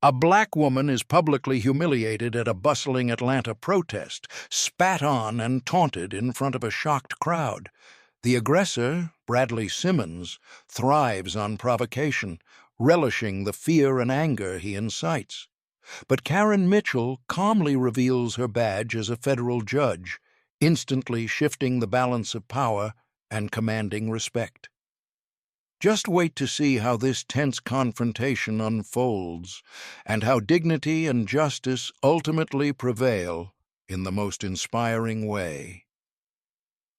A black woman is publicly humiliated at a bustling Atlanta protest, spat on and taunted in front of a shocked crowd. The aggressor, Bradley Simmons, thrives on provocation, relishing the fear and anger he incites. But Karen Mitchell calmly reveals her badge as a federal judge, instantly shifting the balance of power and commanding respect. Just wait to see how this tense confrontation unfolds, and how dignity and justice ultimately prevail in the most inspiring way.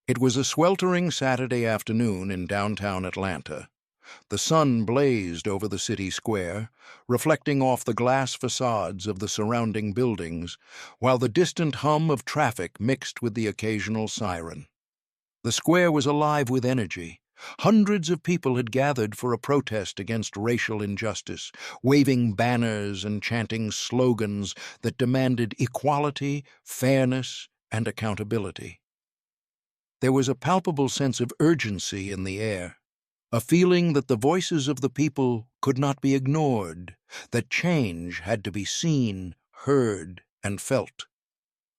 It was a sweltering Saturday afternoon in downtown Atlanta. The sun blazed over the city square, reflecting off the glass facades of the surrounding buildings, while the distant hum of traffic mixed with the occasional siren. The square was alive with energy. Hundreds of people had gathered for a protest against racial injustice, waving banners and chanting slogans that demanded equality, fairness, and accountability. There was a palpable sense of urgency in the air, a feeling that the voices of the people could not be ignored, that change had to be seen, heard, and felt.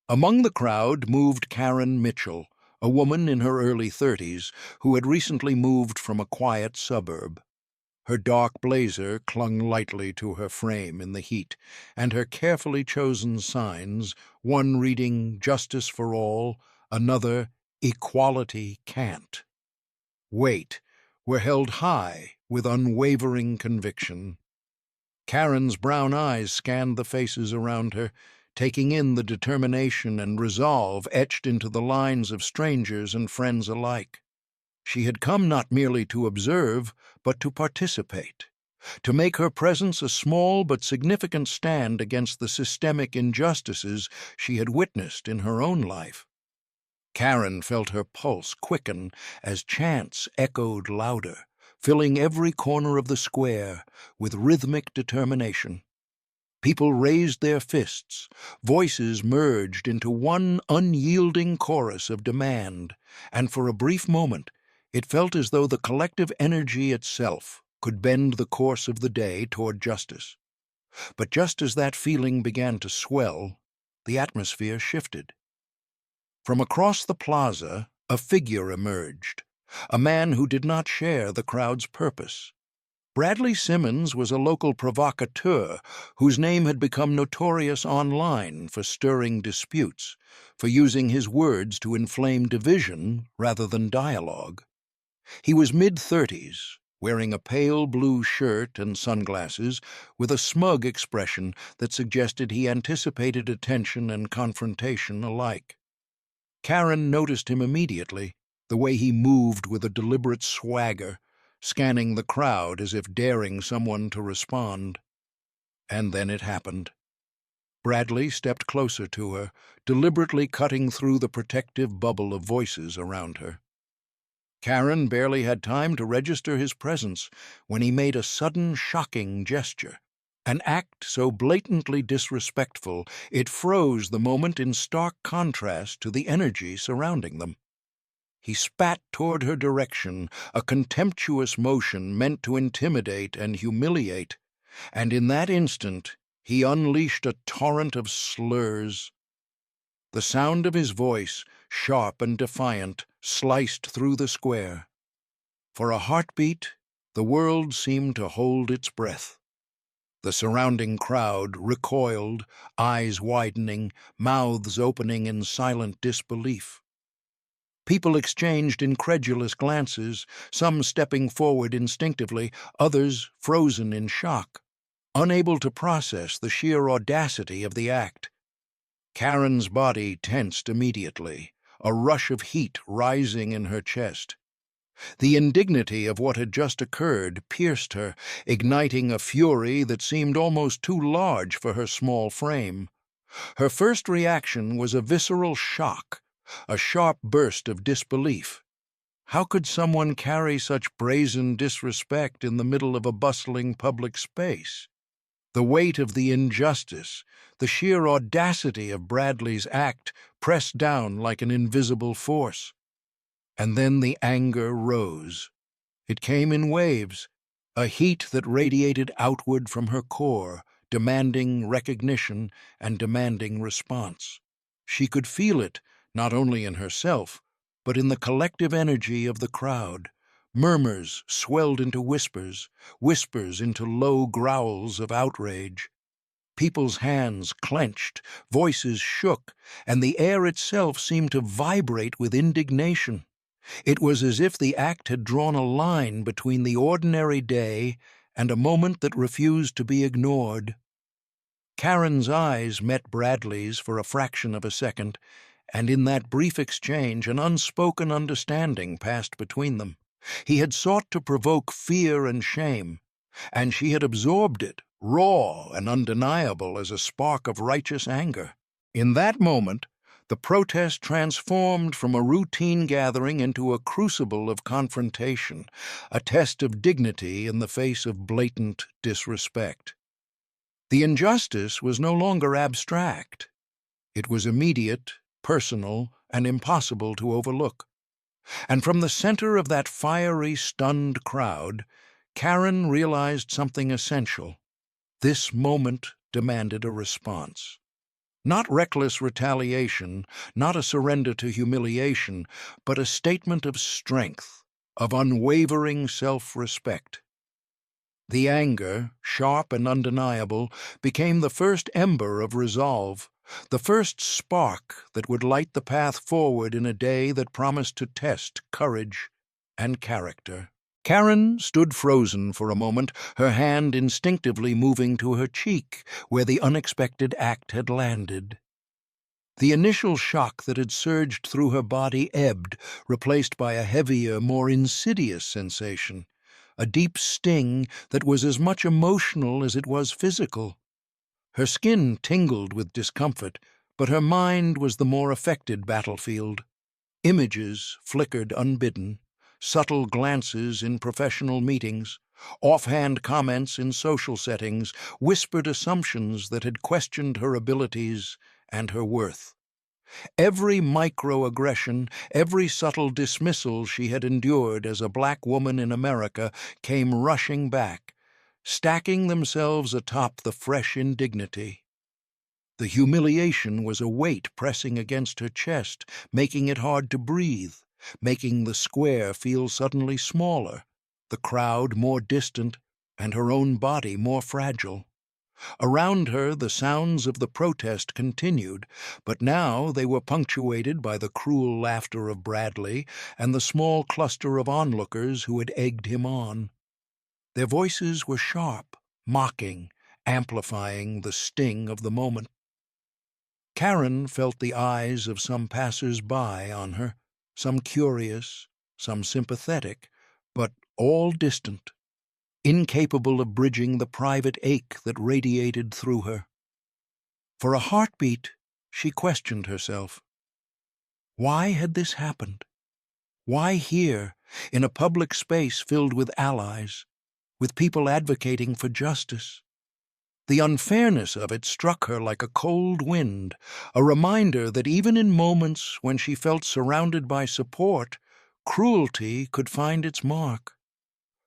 Among the crowd moved Karen Mitchell, a woman in her early 30s who had recently moved from a quiet suburb. Her dark blazer clung lightly to her frame in the heat, and her carefully chosen signs, one reading "Justice for All," another "Equality Can't Wait," were held high with unwavering conviction. Karen's brown eyes scanned the faces around her, taking in the determination and resolve etched into the lines of strangers and friends alike. She had come not merely to observe, but to participate, to make her presence a small but significant stand against the systemic injustices she had witnessed in her own life. Karen felt her pulse quicken as chants echoed louder, filling every corner of the square with rhythmic determination. People raised their fists, voices merged into one unyielding chorus of demand, and for a brief moment it felt as though the collective energy itself could bend the course of the day toward justice. But just as that feeling began to swell, the atmosphere shifted. From across the plaza, a figure emerged, a man who did not share the crowd's purpose. Bradley Simmons was a local provocateur whose name had become notorious online for stirring disputes, for using his words to inflame division rather than dialogue. He was mid-30s, wearing a pale blue shirt and sunglasses, with a smug expression that suggested he anticipated attention and confrontation alike. Karen noticed him immediately, the way he moved with a deliberate swagger, scanning the crowd as if daring someone to respond. And then it happened. Bradley stepped closer to her, deliberately cutting through the protective bubble of voices around her. Karen barely had time to register his presence when he made a sudden, shocking gesture, an act so blatantly disrespectful it froze the moment in stark contrast to the energy surrounding them. He spat toward her direction, a contemptuous motion meant to intimidate and humiliate, and in that instant he unleashed a torrent of slurs. The sound of his voice, sharp and defiant, sliced through the square. For a heartbeat, the world seemed to hold its breath. The surrounding crowd recoiled, eyes widening, mouths opening in silent disbelief. People exchanged incredulous glances, some stepping forward instinctively, others frozen in shock, unable to process the sheer audacity of the act. Karen's body tensed immediately, a rush of heat rising in her chest. The indignity of what had just occurred pierced her, igniting a fury that seemed almost too large for her small frame. Her first reaction was a visceral shock, a sharp burst of disbelief. How could someone carry such brazen disrespect in the middle of a bustling public space? The weight of the injustice, the sheer audacity of Bradley's act pressed down like an invisible force. And then the anger rose. It came in waves, a heat that radiated outward from her core, demanding recognition and demanding response. She could feel it not only in herself, but in the collective energy of the crowd. Murmurs swelled into whispers, whispers into low growls of outrage. People's hands clenched, voices shook, and the air itself seemed to vibrate with indignation. It was as if the act had drawn a line between the ordinary day and a moment that refused to be ignored. Karen's eyes met Bradley's for a fraction of a second, and in that brief exchange an unspoken understanding passed between them. He had sought to provoke fear and shame, and she had absorbed it, raw and undeniable as a spark of righteous anger. In that moment, the protest transformed from a routine gathering into a crucible of confrontation, a test of dignity in the face of blatant disrespect. The injustice was no longer abstract. It was immediate, personal, and impossible to overlook. And from the center of that fiery, stunned crowd, Karen realized something essential. This moment demanded a response. Not reckless retaliation, not a surrender to humiliation, but a statement of strength, of unwavering self-respect. The anger, sharp and undeniable, became the first ember of resolve, the first spark that would light the path forward in a day that promised to test courage and character. Karen stood frozen for a moment, her hand instinctively moving to her cheek, where the unexpected act had landed. The initial shock that had surged through her body ebbed, replaced by a heavier, more insidious sensation, a deep sting that was as much emotional as it was physical. Her skin tingled with discomfort, but her mind was the more affected battlefield. Images flickered unbidden, subtle glances in professional meetings, offhand comments in social settings, whispered assumptions that had questioned her abilities and her worth. Every microaggression, every subtle dismissal she had endured as a black woman in America came rushing back, stacking themselves atop the fresh indignity. The humiliation was a weight pressing against her chest, making it hard to breathe, making the square feel suddenly smaller, the crowd more distant, and her own body more fragile. Around her, the sounds of the protest continued, but now they were punctuated by the cruel laughter of Bradley and the small cluster of onlookers who had egged him on. Their voices were sharp, mocking, amplifying the sting of the moment. Karen felt the eyes of some passers-by on her, some curious, some sympathetic, but all distant, incapable of bridging the private ache that radiated through her. For a heartbeat, she questioned herself. Why had this happened? Why here, in a public space filled with allies, with people advocating for justice? The unfairness of it struck her like a cold wind, a reminder that even in moments when she felt surrounded by support, cruelty could find its mark.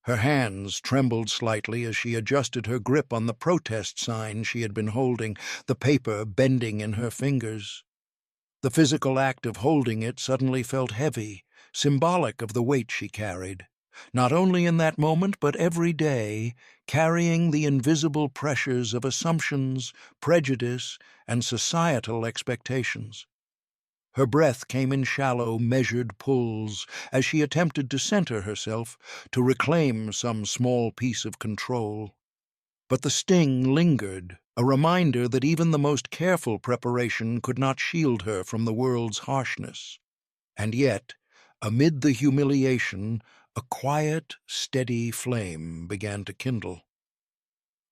Her hands trembled slightly as she adjusted her grip on the protest sign she had been holding, the paper bending in her fingers. The physical act of holding it suddenly felt heavy, symbolic of the weight she carried, not only in that moment but every day, carrying the invisible pressures of assumptions, prejudice, and societal expectations. Her breath came in shallow, measured pulls as she attempted to center herself, to reclaim some small piece of control. But the sting lingered, a reminder that even the most careful preparation could not shield her from the world's harshness. And yet, amid the humiliation, a quiet, steady flame began to kindle.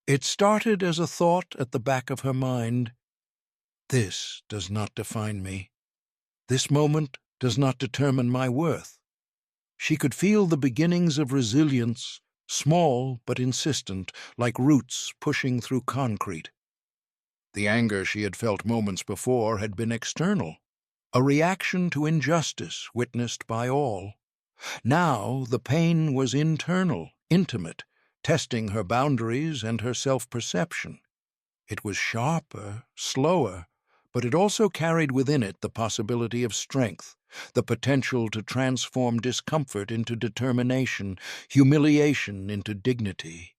It started as a thought at the back of her mind. This does not define me. This moment does not determine my worth. She could feel the beginnings of resilience, small but insistent, like roots pushing through concrete. The anger she had felt moments before had been external, a reaction to injustice witnessed by all. Now the pain was internal, intimate, testing her boundaries and her self-perception. It was sharper, slower, but it also carried within it the possibility of strength, the potential to transform discomfort into determination, humiliation into dignity.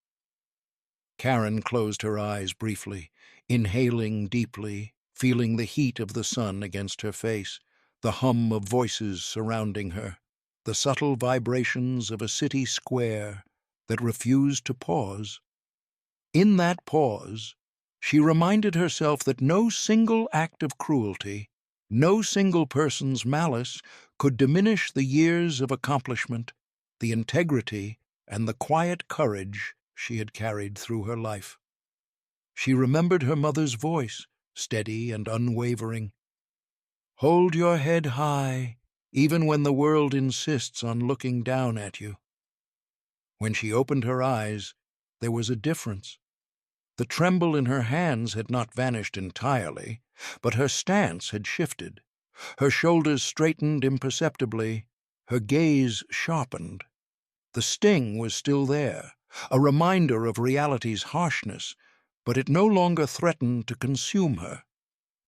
Karen closed her eyes briefly, inhaling deeply, feeling the heat of the sun against her face, the hum of voices surrounding her, the subtle vibrations of a city square that refused to pause. In that pause, she reminded herself that no single act of cruelty, no single person's malice could diminish the years of accomplishment, the integrity, and the quiet courage she had carried through her life. She remembered her mother's voice, steady and unwavering. "Hold your head high, even when the world insists on looking down at you." When she opened her eyes, there was a difference. The tremble in her hands had not vanished entirely, but her stance had shifted. Her shoulders straightened imperceptibly, her gaze sharpened. The sting was still there, a reminder of reality's harshness, but it no longer threatened to consume her.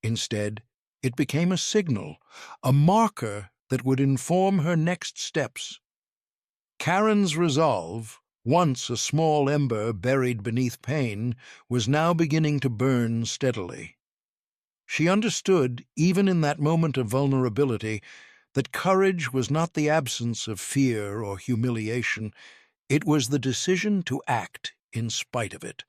Instead, it became a signal, a marker that would inform her next steps. Karen's resolve, once a small ember buried beneath pain, was now beginning to burn steadily. She understood, even in that moment of vulnerability, that courage was not the absence of fear or humiliation. It was the decision to act in spite of it.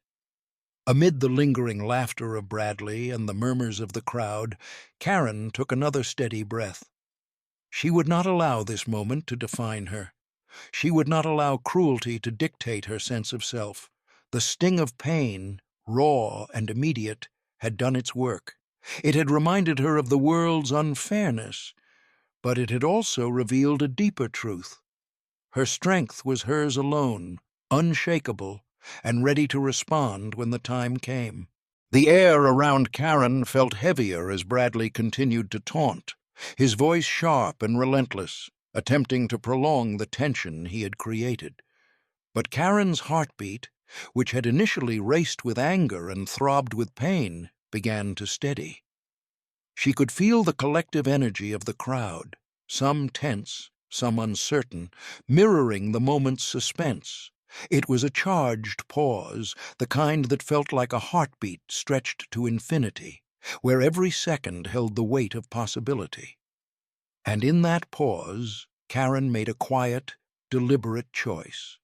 Amid the lingering laughter of Bradley and the murmurs of the crowd, Karen took another steady breath. She would not allow this moment to define her. She would not allow cruelty to dictate her sense of self. The sting of pain, raw and immediate, had done its work. It had reminded her of the world's unfairness, but it had also revealed a deeper truth. Her strength was hers alone, unshakable, and ready to respond when the time came. The air around Karen felt heavier as Bradley continued to taunt, his voice sharp and relentless, attempting to prolong the tension he had created. But Karen's heartbeat, which had initially raced with anger and throbbed with pain, began to steady. She could feel the collective energy of the crowd, some tense, some uncertain, mirroring the moment's suspense. It was a charged pause, the kind that felt like a heartbeat stretched to infinity, where every second held the weight of possibility. And in that pause, Karen made a quiet, deliberate choice.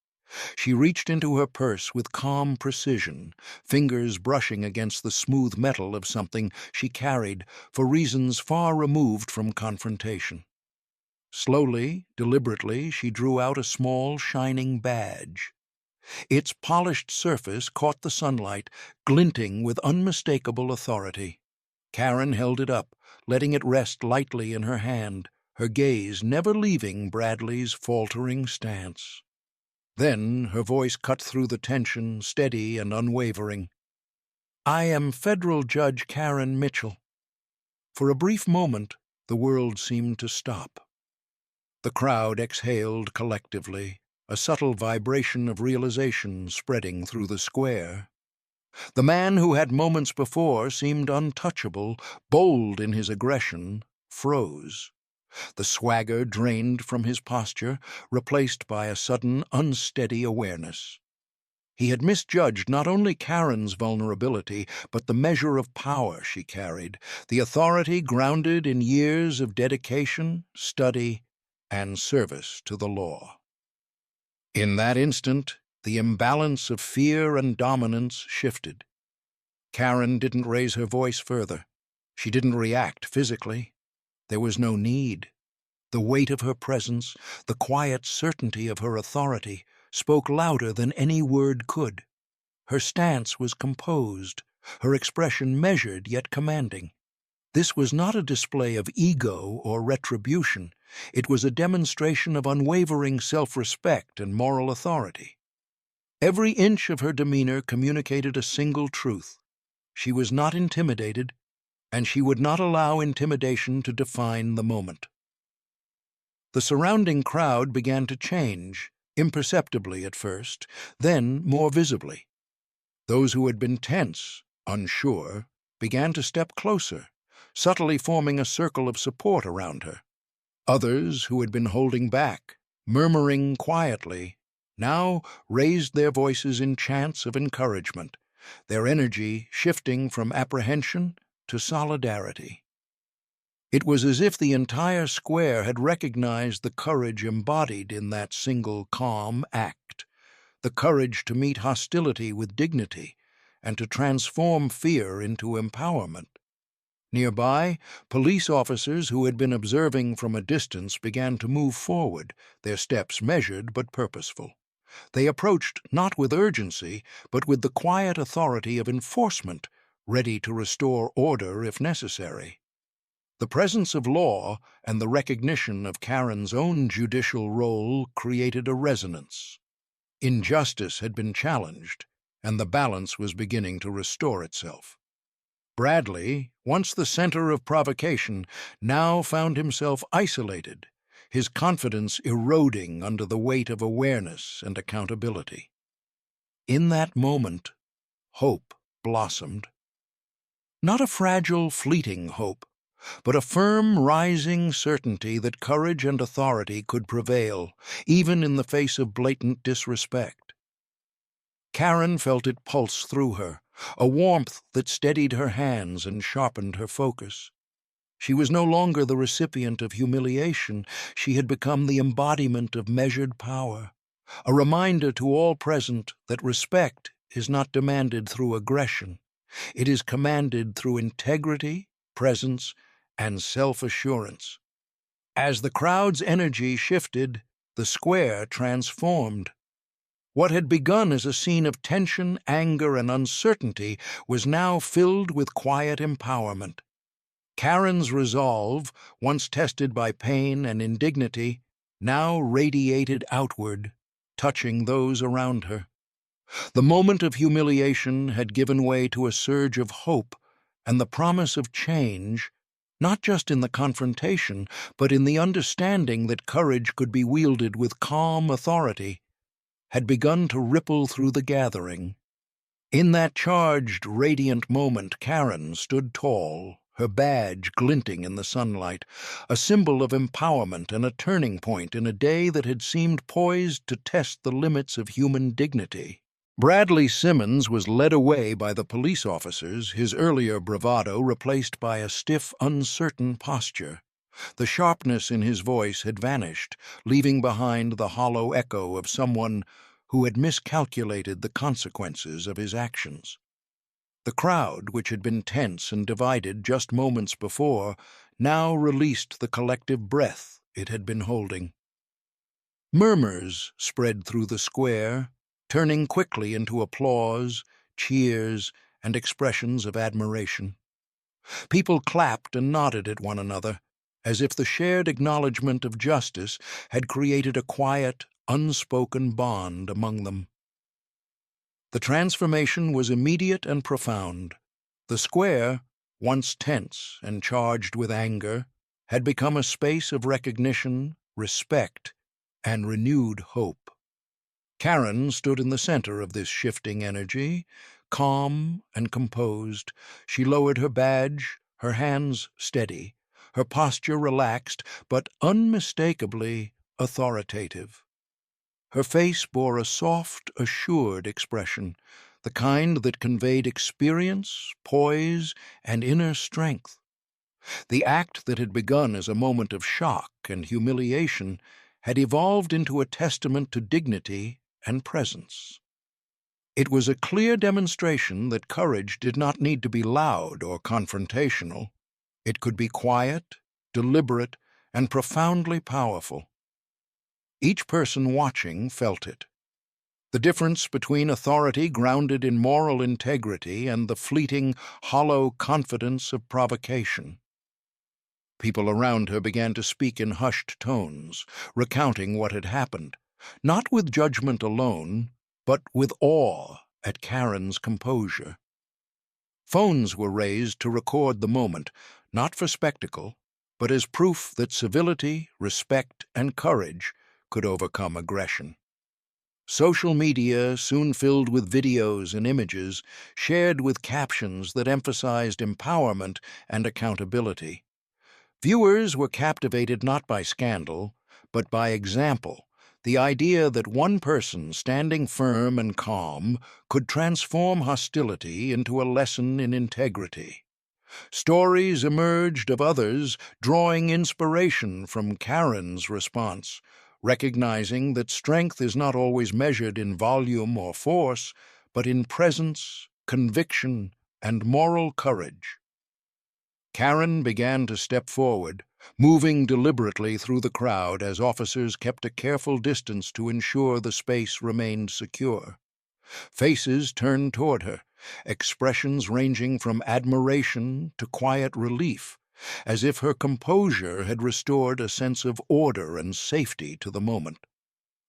She reached into her purse with calm precision, fingers brushing against the smooth metal of something she carried for reasons far removed from confrontation. Slowly, deliberately, she drew out a small, shining badge. Its polished surface caught the sunlight, glinting with unmistakable authority. Karen held it up, letting it rest lightly in her hand, her gaze never leaving Bradley's faltering stance. Then her voice cut through the tension, steady and unwavering. "I am Federal Judge Karen Mitchell." For a brief moment, the world seemed to stop. The crowd exhaled collectively, a subtle vibration of realization spreading through the square. The man who had moments before seemed untouchable, bold in his aggression, froze. The swagger drained from his posture, replaced by a sudden, unsteady awareness. He had misjudged not only Karen's vulnerability, but the measure of power she carried, the authority grounded in years of dedication, study, and service to the law. In that instant, the imbalance of fear and dominance shifted. Karen didn't raise her voice further. She didn't react physically. There was no need. The weight of her presence, the quiet certainty of her authority, spoke louder than any word could. Her stance was composed, her expression measured yet commanding. This was not a display of ego or retribution. It was a demonstration of unwavering self-respect and moral authority. Every inch of her demeanor communicated a single truth. She was not intimidated, and she would not allow intimidation to define the moment. The surrounding crowd began to change, imperceptibly at first, then more visibly. Those who had been tense, unsure, began to step closer, subtly forming a circle of support around her. Others, who had been holding back, murmuring quietly, now raised their voices in chants of encouragement, their energy shifting from apprehension to solidarity. It was as if the entire square had recognized the courage embodied in that single calm act, the courage to meet hostility with dignity and to transform fear into empowerment. Nearby, police officers who had been observing from a distance began to move forward, their steps measured but purposeful. They approached not with urgency, but with the quiet authority of enforcement, ready to restore order if necessary. The presence of law and the recognition of Karen's own judicial role created a resonance. Injustice had been challenged, and the balance was beginning to restore itself. Bradley, once the center of provocation, now found himself isolated, his confidence eroding under the weight of awareness and accountability. In that moment, hope blossomed. Not a fragile, fleeting hope, but a firm, rising certainty that courage and authority could prevail, even in the face of blatant disrespect. Karen felt it pulse through her, a warmth that steadied her hands and sharpened her focus. She was no longer the recipient of humiliation. She had become the embodiment of measured power, a reminder to all present that respect is not demanded through aggression. It is commanded through integrity, presence, and self-assurance. As the crowd's energy shifted, the square transformed. What had begun as a scene of tension, anger, and uncertainty was now filled with quiet empowerment. Karen's resolve, once tested by pain and indignity, now radiated outward, touching those around her. The moment of humiliation had given way to a surge of hope and the promise of change, not just in the confrontation, but in the understanding that courage could be wielded with calm authority, had begun to ripple through the gathering. In that charged, radiant moment, Karen stood tall, her badge glinting in the sunlight, a symbol of empowerment and a turning point in a day that had seemed poised to test the limits of human dignity. Bradley Simmons was led away by the police officers, his earlier bravado replaced by a stiff, uncertain posture. The sharpness in his voice had vanished, leaving behind the hollow echo of someone who had miscalculated the consequences of his actions. The crowd, which had been tense and divided just moments before, now released the collective breath it had been holding. Murmurs spread through the square, turning quickly into applause, cheers, and expressions of admiration. People clapped and nodded at one another, as if the shared acknowledgement of justice had created a quiet, unspoken bond among them. The transformation was immediate and profound. The square, once tense and charged with anger, had become a space of recognition, respect, and renewed hope. Karen stood in the center of this shifting energy, calm and composed. She lowered her badge, her hands steady, her posture relaxed, but unmistakably authoritative. Her face bore a soft, assured expression, the kind that conveyed experience, poise, and inner strength. The act that had begun as a moment of shock and humiliation had evolved into a testament to dignity and presence. It was a clear demonstration that courage did not need to be loud or confrontational. It could be quiet, deliberate, and profoundly powerful. Each person watching felt it. The difference between authority grounded in moral integrity and the fleeting, hollow confidence of provocation. People around her began to speak in hushed tones, recounting what had happened, not with judgment alone, but with awe at Karen's composure. Phones were raised to record the moment, not for spectacle, but as proof that civility, respect, and courage could overcome aggression. Social media soon filled with videos and images shared with captions that emphasized empowerment and accountability. Viewers were captivated not by scandal, but by example, the idea that one person standing firm and calm could transform hostility into a lesson in integrity. Stories emerged of others drawing inspiration from Karen's response, recognizing that strength is not always measured in volume or force, but in presence, conviction, and moral courage. Karen began to step forward, moving deliberately through the crowd as officers kept a careful distance to ensure the space remained secure. Faces turned toward her, expressions ranging from admiration to quiet relief, as if her composure had restored a sense of order and safety to the moment.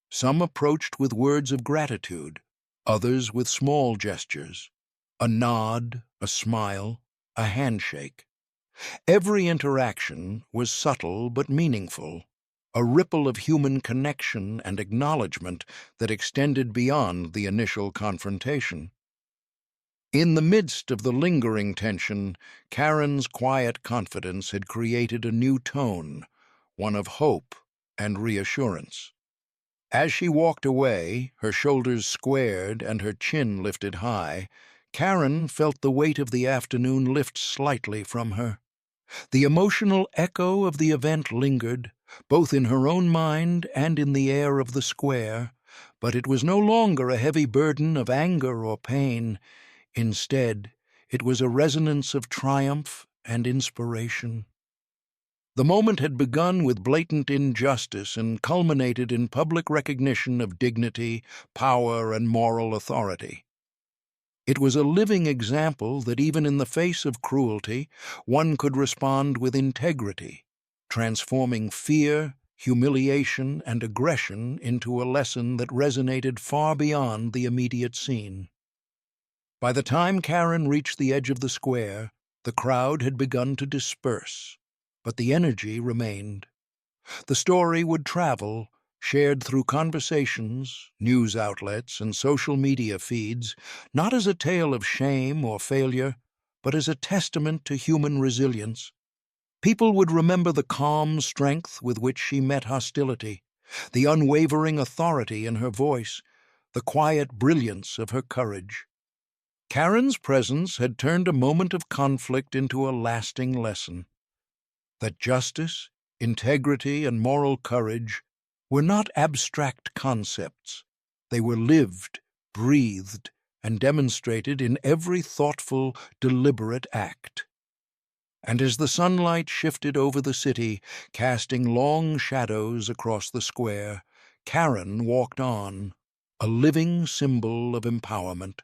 Some approached with words of gratitude, others with small gestures, a nod, a smile, a handshake. Every interaction was subtle but meaningful, a ripple of human connection and acknowledgement that extended beyond the initial confrontation. In the midst of the lingering tension, Karen's quiet confidence had created a new tone, one of hope and reassurance. As she walked away, her shoulders squared and her chin lifted high, Karen felt the weight of the afternoon lift slightly from her. The emotional echo of the event lingered, both in her own mind and in the air of the square, but it was no longer a heavy burden of anger or pain. Instead, it was a resonance of triumph and inspiration. The moment had begun with blatant injustice and culminated in public recognition of dignity, power, and moral authority. It was a living example that even in the face of cruelty, one could respond with integrity, transforming fear, humiliation, and aggression into a lesson that resonated far beyond the immediate scene. By the time Karen reached the edge of the square, the crowd had begun to disperse, but the energy remained. The story would travel, shared through conversations, news outlets, and social media feeds, not as a tale of shame or failure, but as a testament to human resilience. People would remember the calm strength with which she met hostility, the unwavering authority in her voice, the quiet brilliance of her courage. Karen's presence had turned a moment of conflict into a lasting lesson. That justice, integrity, and moral courage were not abstract concepts. They were lived, breathed, and demonstrated in every thoughtful, deliberate act. And as the sunlight shifted over the city, casting long shadows across the square, Karen walked on, a living symbol of empowerment.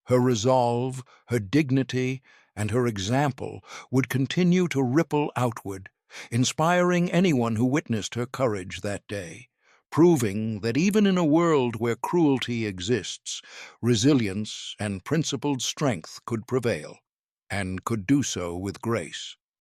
Her resolve, her dignity, and her example would continue to ripple outward, inspiring anyone who witnessed her courage that day, proving that even in a world where cruelty exists, resilience and principled strength could prevail, and could do so with grace.